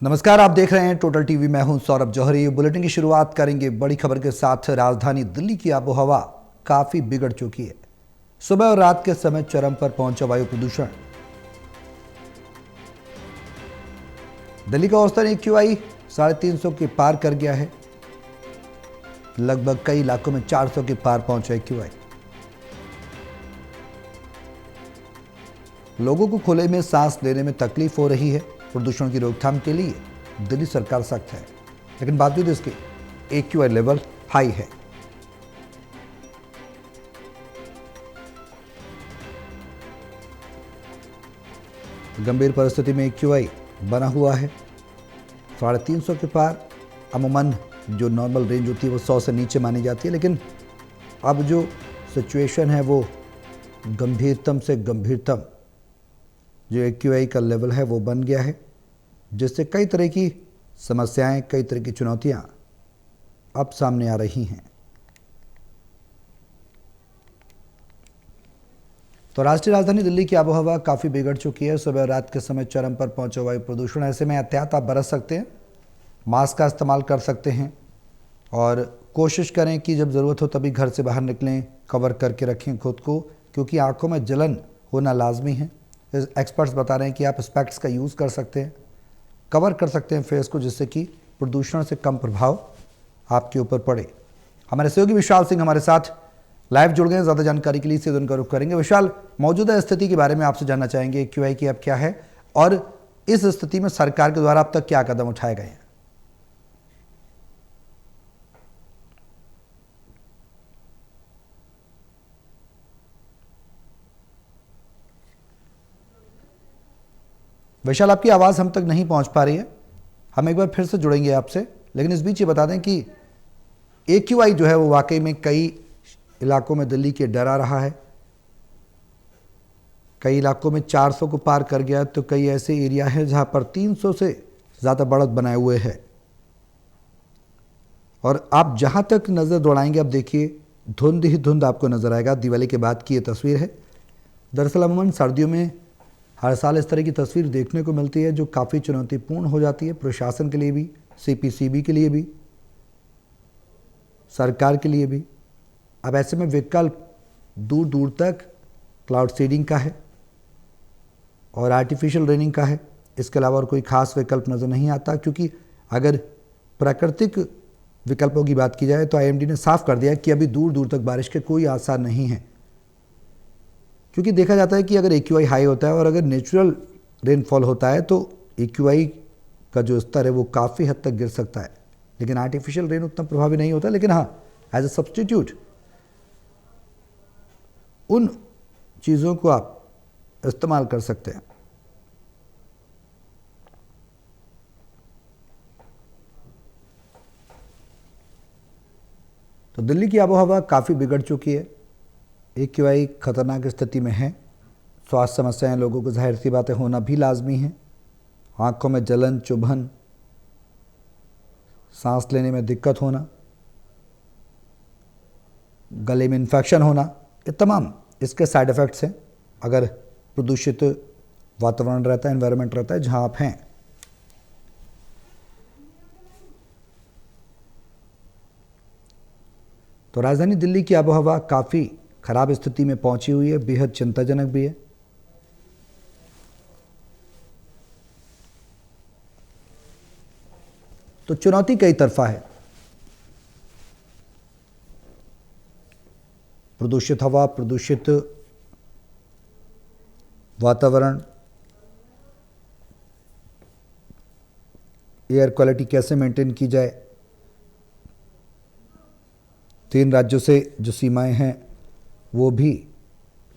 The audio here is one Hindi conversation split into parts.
नमस्कार, आप देख रहे हैं टोटल टीवी। मैं हूं सौरभ जौहरी। बुलेटिन की शुरुआत करेंगे बड़ी खबर के साथ। राजधानी दिल्ली की आबोहवा काफी बिगड़ चुकी है। सुबह और रात के समय चरम पर पहुंचा वायु प्रदूषण। दिल्ली का औसतन AQI 350 के पार कर गया है। लगभग कई इलाकों में 400 के पार पहुंचा AQI। लोगों को खुले में सांस लेने में तकलीफ हो रही है। प्रदूषण की रोकथाम के लिए दिल्ली सरकार सख्त है, लेकिन बावजूद इसके AQI लेवल हाई है। गंभीर परिस्थिति में AQI बना हुआ है 350 के पार। अमूमन जो नॉर्मल रेंज होती है वो 100 से नीचे मानी जाती है, लेकिन अब जो सिचुएशन है वो गंभीरतम से गंभीरतम जो AQI का लेवल है वो बन गया है, जिससे कई तरह की समस्याएं, कई तरह की चुनौतियां अब सामने आ रही हैं। तो राष्ट्रीय राजधानी दिल्ली की आबोहवा काफ़ी बिगड़ चुकी है। सुबह और रात के समय चरम पर पहुंचा वायु प्रदूषण। ऐसे में एहतियात आप बरत सकते हैं, मास्क का इस्तेमाल कर सकते हैं और कोशिश करें कि जब ज़रूरत हो तभी घर से बाहर निकलें, कवर करके रखें खुद को, क्योंकि आंखों में जलन होना लाजमी है। एक्सपर्ट्स बता रहे हैं कि आप स्पेक्ट्स का यूज़ कर सकते हैं, कवर कर सकते हैं फेस को, जिससे कि प्रदूषण से कम प्रभाव आपके ऊपर पड़े। हमारे सहयोगी विशाल सिंह हमारे साथ लाइव जुड़ गए हैं। ज़्यादा जानकारी के लिए सीधे उनका रुख करेंगे। विशाल, मौजूदा स्थिति के बारे में आपसे जानना चाहेंगे। AQI की अब क्या है और इस स्थिति में सरकार के द्वारा अब तक क्या कदम उठाए गए हैं? विशाल, आपकी आवाज़ हम तक नहीं पहुंच पा रही है। हम एक बार फिर से जुड़ेंगे आपसे, लेकिन इस बीच ये बता दें कि AQI जो है वो वाकई में कई इलाकों में दिल्ली के डरा रहा है। कई इलाकों में 400 को पार कर गया, तो कई ऐसे एरिया हैं जहां पर 300 से ज़्यादा बढ़त बनाए हुए हैं। और आप जहां तक नज़र दौड़ाएंगे, अब देखिए धुंध ही धुंध आपको नज़र आएगा। दिवाली के बाद की ये तस्वीर है। दरअसल अमूमन सर्दियों में हर साल इस तरह की तस्वीर देखने को मिलती है, जो काफ़ी चुनौतीपूर्ण हो जाती है प्रशासन के लिए भी, CPCB के लिए भी, सरकार के लिए भी। अब ऐसे में विकल्प दूर दूर तक क्लाउड सीडिंग का है और आर्टिफिशियल रेनिंग का है। इसके अलावा और कोई खास विकल्प नज़र नहीं आता, क्योंकि अगर प्राकृतिक विकल्पों की बात की जाए तो IMD ने साफ कर दिया कि अभी दूर दूर तक बारिश के कोई आसार नहीं है। क्योंकि देखा जाता है कि अगर AQI हाई होता है और अगर नेचुरल रेनफॉल होता है तो AQI का जो स्तर है वो काफ़ी हद तक गिर सकता है, लेकिन आर्टिफिशियल रेन उतना प्रभावी नहीं होता। लेकिन हाँ, एज ए सब्स्टिट्यूट उन चीज़ों को आप इस्तेमाल कर सकते हैं। तो दिल्ली की आबोहवा काफ़ी बिगड़ चुकी है। AQI खतरनाक स्थिति में है। स्वास्थ्य समस्याएं लोगों को जाहिर सी बातें होना भी लाजमी है। आंखों में जलन, चुभन, सांस लेने में दिक्कत होना, गले में इन्फेक्शन होना, ये तमाम इसके साइड इफ़ेक्ट्स हैं अगर प्रदूषित वातावरण रहता है, एनवायरनमेंट रहता है जहां आप हैं। तो राजधानी दिल्ली की आबोहवा काफ़ी खराब स्थिति में पहुंची हुई है, बेहद चिंताजनक भी है। तो चुनौती कई तरफा है। प्रदूषित हवा, प्रदूषित वातावरण, एयर क्वालिटी कैसे मेंटेन की जाए। 3 राज्यों से जो सीमाएं हैं वो भी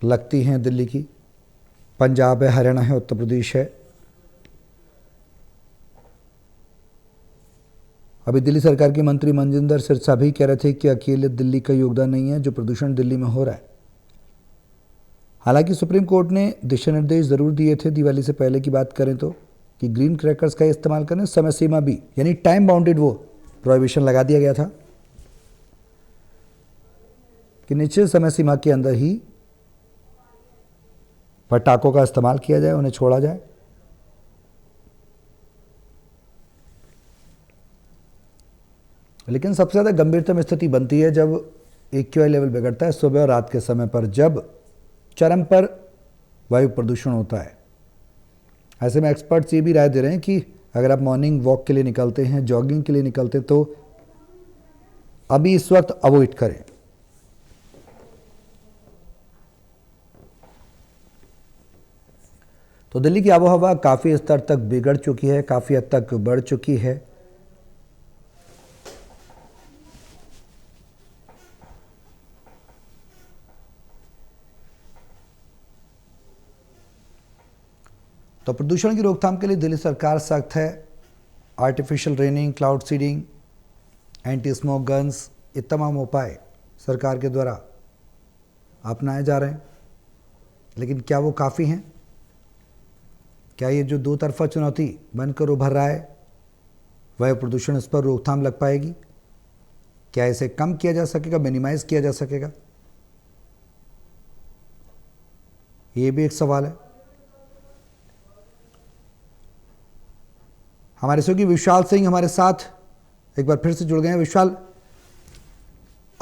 लगती हैं दिल्ली की। पंजाब है, हरियाणा है, उत्तर प्रदेश है। अभी दिल्ली सरकार के मंत्री मनजिंदर सिरसा भी कह रहे थे कि अकेले दिल्ली का योगदान नहीं है जो प्रदूषण दिल्ली में हो रहा है। हालांकि सुप्रीम कोर्ट ने दिशा निर्देश ज़रूर दिए थे दिवाली से पहले की बात करें तो, कि ग्रीन क्रैकर्स का इस्तेमाल करें, समय सीमा भी, यानी टाइम बाउंडेड वो प्रोहिबिशन लगा दिया गया था कि निश्चित समय सीमा के अंदर ही पटाखों का इस्तेमाल किया जाए, उन्हें छोड़ा जाए। लेकिन सबसे ज़्यादा गंभीरतम स्थिति बनती है जब AQI लेवल बिगड़ता है सुबह और रात के समय पर, जब चरम पर वायु प्रदूषण होता है। ऐसे में एक्सपर्ट्स ये भी राय दे रहे हैं कि अगर आप मॉर्निंग वॉक के लिए निकलते हैं, जॉगिंग के लिए निकलते हैं, तो अभी इस वक्त अवॉइड करें। तो दिल्ली की आबोहवा काफ़ी स्तर तक बिगड़ चुकी है, काफ़ी हद तक बढ़ चुकी है। तो प्रदूषण की रोकथाम के लिए दिल्ली सरकार सख्त है। Artificial raining, cloud seeding, anti smoke guns, ये तमाम उपाय सरकार के द्वारा अपनाए जा रहे हैं। लेकिन क्या वो काफ़ी हैं? क्या ये जो दो तरफा चुनौती बनकर उभर रहा है, वायु प्रदूषण, इस पर रोकथाम लग पाएगी? क्या इसे कम किया जा सकेगा, मिनिमाइज किया जा सकेगा? ये भी एक सवाल है। हमारे सहयोगी विशाल सिंह हमारे साथ एक बार फिर से जुड़ गए हैं। विशाल,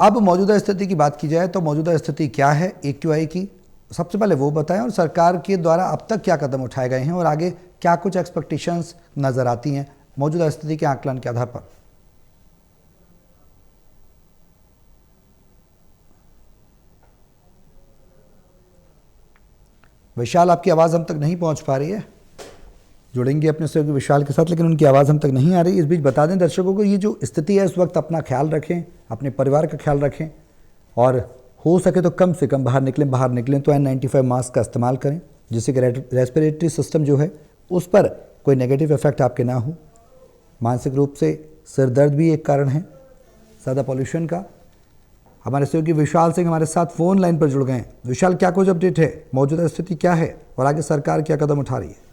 अब मौजूदा स्थिति की बात की जाए तो मौजूदा स्थिति क्या है AQI की, सबसे पहले वो बताएं, और सरकार के द्वारा अब तक क्या कदम उठाए गए हैं और आगे क्या कुछ एक्सपेक्टेशंस नजर आती हैं मौजूदा स्थिति के आकलन के आधार पर। विशाल, आपकी आवाज़ हम तक नहीं पहुंच पा रही है। जुड़ेंगे अपने सहयोगी विशाल के साथ, लेकिन उनकी आवाज़ हम तक नहीं आ रही। इस बीच बता दें दर्शकों को, ये जो स्थिति है इस वक्त, अपना ख्याल रखें, अपने परिवार का ख्याल रखें, और हो सके तो कम से कम बाहर निकलें तो N95 मास्क का इस्तेमाल करें, जिससे कि रेस्पिरेटरी सिस्टम जो है उस पर कोई नेगेटिव इफेक्ट आपके ना हो। मानसिक रूप से सिर दर्द भी एक कारण है ज़्यादा पॉल्यूशन का। हमारे सहयोगी विशाल सिंह हमारे साथ फ़ोन लाइन पर जुड़ गए हैं। विशाल, क्या कुछ अपडेट है, मौजूदा स्थिति क्या है और आगे सरकार क्या कदम उठा रही है?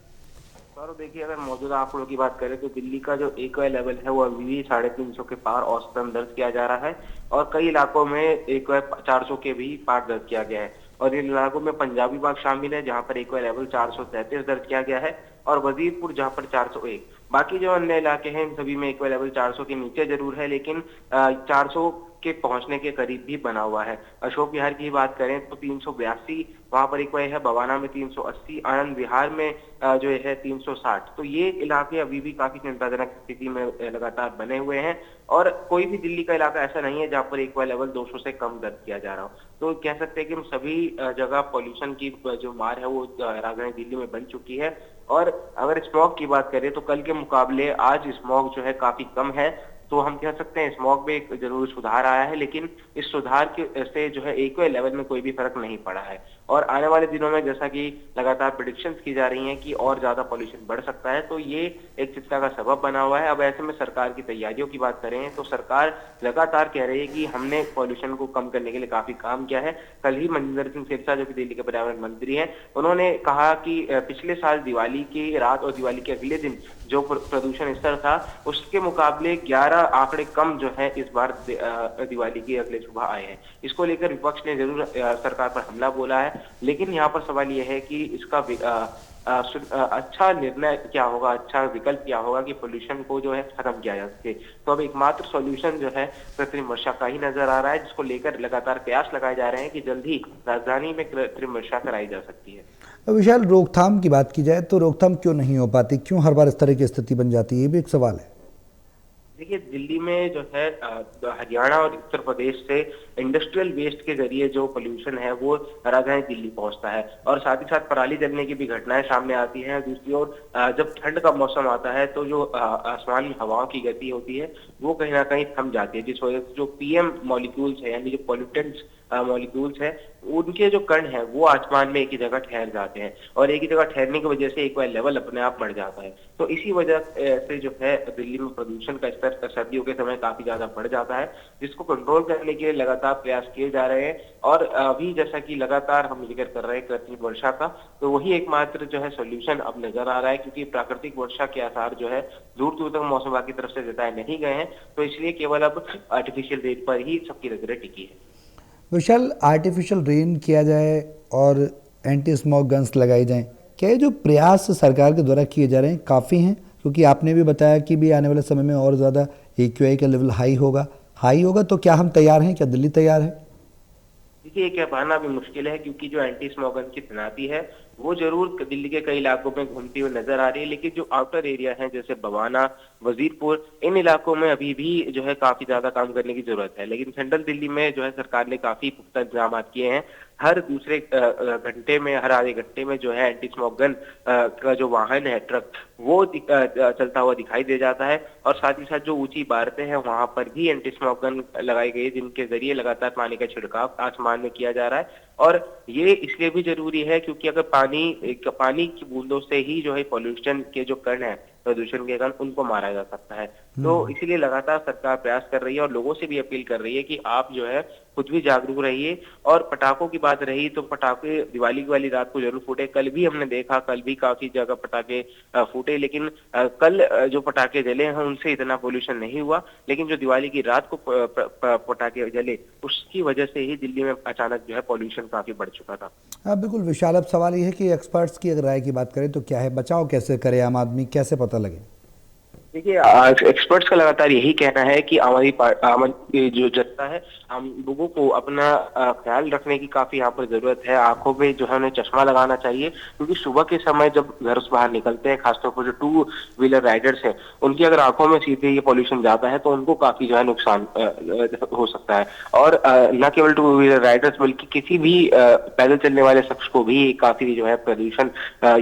देखिए, अगर मौजूदा आंकड़ों की बात करें तो दिल्ली का जो AQI लेवल है वो अभी भी 350 के पार औसतन दर्ज किया जा रहा है, और कई इलाकों में AQI 400 के भी पार दर्ज किया गया है। और इन इलाकों में पंजाबी बाग शामिल है, जहां पर AQI लेवल 433 दर्ज किया गया है, और वजीरपुर जहां पर 401। बाकी जो अन्य इलाके हैं इन सभी में AQI लेवल 400 के नीचे जरूर है, लेकिन 400 के पहुंचने के करीब भी बना हुआ है। अशोक विहार की बात करें तो 382 वहां पर AQI है, बवाना में 380, आनंद विहार में जो है 360। तो ये इलाके अभी भी काफी चिंताजनक स्थिति में लगातार बने हुए हैं, और कोई भी दिल्ली का इलाका ऐसा नहीं है जहां पर AQI लेवल 200 से कम दर्ज किया जा रहा हो। तो कह सकते हैं कि हम सभी जगह पॉल्यूशन की जो मार है वो राजधानी दिल्ली में बन चुकी है। और अगर स्मॉग की बात करें तो कल के मुकाबले आज स्मॉग जो है काफी कम है, तो हम कह सकते हैं स्मॉग में एक जरूर सुधार आया है, लेकिन इस सुधार के से जो है AQI लेवल में कोई भी फर्क नहीं पड़ा है। और आने वाले दिनों में जैसा कि लगातार प्रेडिक्शंस की जा रही हैं कि और ज्यादा पॉल्यूशन बढ़ सकता है, तो ये एक चिंता का सबब बना हुआ है। अब ऐसे में सरकार की तैयारियों की बात करें तो सरकार लगातार कह रही है कि हमने पॉल्यूशन को कम करने के लिए काफी काम किया है। कल ही मनजिंदर सिंह सिरसा, जो कि दिल्ली के पर्यावरण मंत्री हैं, उन्होंने कहा कि पिछले साल दिवाली की रात और दिवाली के अगले दिन जो प्रदूषण स्तर था उसके मुकाबले 11 आंकड़े कम जो है इस बार दिवाली की अगले सुबह आए हैं। इसको लेकर विपक्ष ने जरूर सरकार पर हमला बोला है, लेकिन यहाँ पर सवाल यह है कि इसका अच्छा निर्णय क्या होगा, अच्छा विकल्प क्या होगा कि पोल्यूशन को जो है खत्म किया जा सके। तो अब एकमात्र सॉल्यूशन जो है कृत्रिम वर्षा का ही नजर आ रहा है, जिसको लेकर लगातार प्रयास लगाए जा रहे हैं कि जल्द ही राजधानी में कृत्रिम वर्षा कराई जा सकती है। विशाल, रोकथाम की बात की जाए तो रोकथाम क्यों नहीं हो पाती, क्यों हर बार इस तरह की स्थिति बन जाती है, ये भी एक सवाल है। देखिए, दिल्ली में जो है हरियाणा और उत्तर प्रदेश से इंडस्ट्रियल वेस्ट के जरिए जो पोल्यूशन है वो राजधानी दिल्ली पहुंचता है, और साथ ही साथ पराली जलने की भी घटनाएं सामने आती हैं। दूसरी ओर जब ठंड का मौसम आता है तो जो आसमानी हवाओं की गति होती है वो कहीं ना कहीं थम जाती है, जिस वजह से जो PM मॉलिक्यूल्स है, यानी जो पॉल्यूटेंट्स मॉलिक्यूल्स है, उनके जो कण है वो आसमान में एक ही जगह ठहर जाते हैं, और एक ही जगह ठहरने की वजह से AQI लेवल अपने आप बढ़ जाता है। तो इसी वजह से जो है दिल्ली में प्रदूषण का स्तर सर्दियों के समय काफी ज्यादा बढ़ जाता है, जिसको कंट्रोल करने के लिए लगातार प्रयास किए जा रहे हैं। और अभी जैसा कि लगातार हम जिक्र कर रहे हैं कृत्रिम वर्षा का, तो वही एकमात्र जो है सोल्यूशन अब नजर आ रहा है, क्योंकि प्राकृतिक वर्षा के आसार जो है दूर दूर तक मौसम विभाग की तरफ से जताए नहीं गए हैं, तो इसलिए केवल अब आर्टिफिशियल रेन पर ही सबकी नजरें टिकी है। विशाल, आर्टिफिशियल रेन किया जाए और एंटी स्मोक गन्स लगाई जाएं, क्या ये जो प्रयास सरकार के द्वारा किए जा रहे हैं काफ़ी हैं? क्योंकि आपने भी बताया कि भी आने वाले समय में और ज़्यादा AQI का लेवल हाई होगा तो क्या हम तैयार हैं, क्या दिल्ली तैयार है? देखिए, ये कह पाना भी मुश्किल है क्योंकि जो एंटी स्मॉग की तैनाती है वो जरूर दिल्ली के कई इलाकों में घूमती हुई नजर आ रही है, लेकिन जो आउटर एरिया है जैसे बवाना, वजीरपुर, इन इलाकों में अभी भी जो है काफी ज्यादा काम करने की जरूरत है। लेकिन सेंट्रल दिल्ली में जो है सरकार ने काफी पुख्ता इंतजाम किए हैं। हर दूसरे घंटे में, हर आधे घंटे में जो है एंटी स्मॉग गन का जो वाहन है, ट्रक, वो चलता हुआ दिखाई दे जाता है। और साथ ही साथ जो ऊंची इमारतें हैं वहां पर भी एंटी स्मॉग गन लगाई गई है, जिनके जरिए लगातार पानी का छिड़काव आसमान में किया जा रहा है। और ये इसलिए भी जरूरी है क्योंकि अगर पानी की बूंदों से ही जो है पॉल्यूशन के जो कण है, प्रदूषण के कण, उनको मारा जा सकता है। तो इसीलिए लगातार सरकार प्रयास कर रही है और लोगों से भी अपील कर रही है कि आप जो है खुद भी जागरूक रहिए। और पटाखों की बात रही तो पटाखे दिवाली की वाली रात को जरूर फूटे। कल भी हमने देखा, कल भी काफी जगह पटाखे फूटे, लेकिन कल जो पटाखे जले हैं उनसे इतना पोल्यूशन नहीं हुआ। लेकिन जो दिवाली की रात को पटाखे जले, उसकी वजह से ही दिल्ली में अचानक जो है पॉल्यूशन काफी बढ़ चुका था। हाँ बिल्कुल विशाल, अब सवाल ये है कि एक्सपर्ट्स की अगर राय की बात करें तो क्या है, बचाव कैसे करे आम आदमी, कैसे पता लगे? देखिए, एक्सपर्ट्स का लगातार यही कहना है कि आम जो जनता है, हम लोगों को अपना ख्याल रखने की काफी यहाँ पर जरूरत है। आंखों पे जो है उन्हें चश्मा लगाना चाहिए क्योंकि सुबह के समय जब घर से बाहर निकलते हैं, खासतौर पर जो 2 व्हीलर राइडर्स हैं, उनकी अगर आंखों में सीधे ये पॉल्यूशन जाता है तो उनको काफी जो है नुकसान हो सकता है। और न केवल 2 व्हीलर राइडर्स बल्कि किसी भी पैदल चलने वाले शख्स को भी काफी जो है प्रदूषण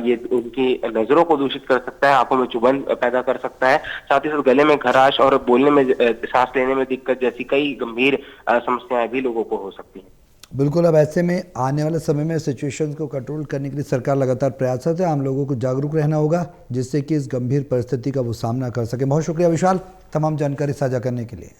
ये उनकी नजरों को दूषित कर सकता है, आंखों में चुभन पैदा कर सकता है। साथ ही साथ गले में खराश और बोलने में, सांस लेने में दिक्कत जैसी कई गंभीर समस्याएं भी लोगों को हो सकती हैं। बिल्कुल, अब ऐसे में आने वाले समय में सिचुएशन को कंट्रोल करने के लिए सरकार लगातार प्रयासरत है। आम लोगों को जागरूक रहना होगा जिससे कि इस गंभीर परिस्थिति का वो सामना कर सके। बहुत शुक्रिया विशाल, तमाम जानकारी साझा करने के लिए।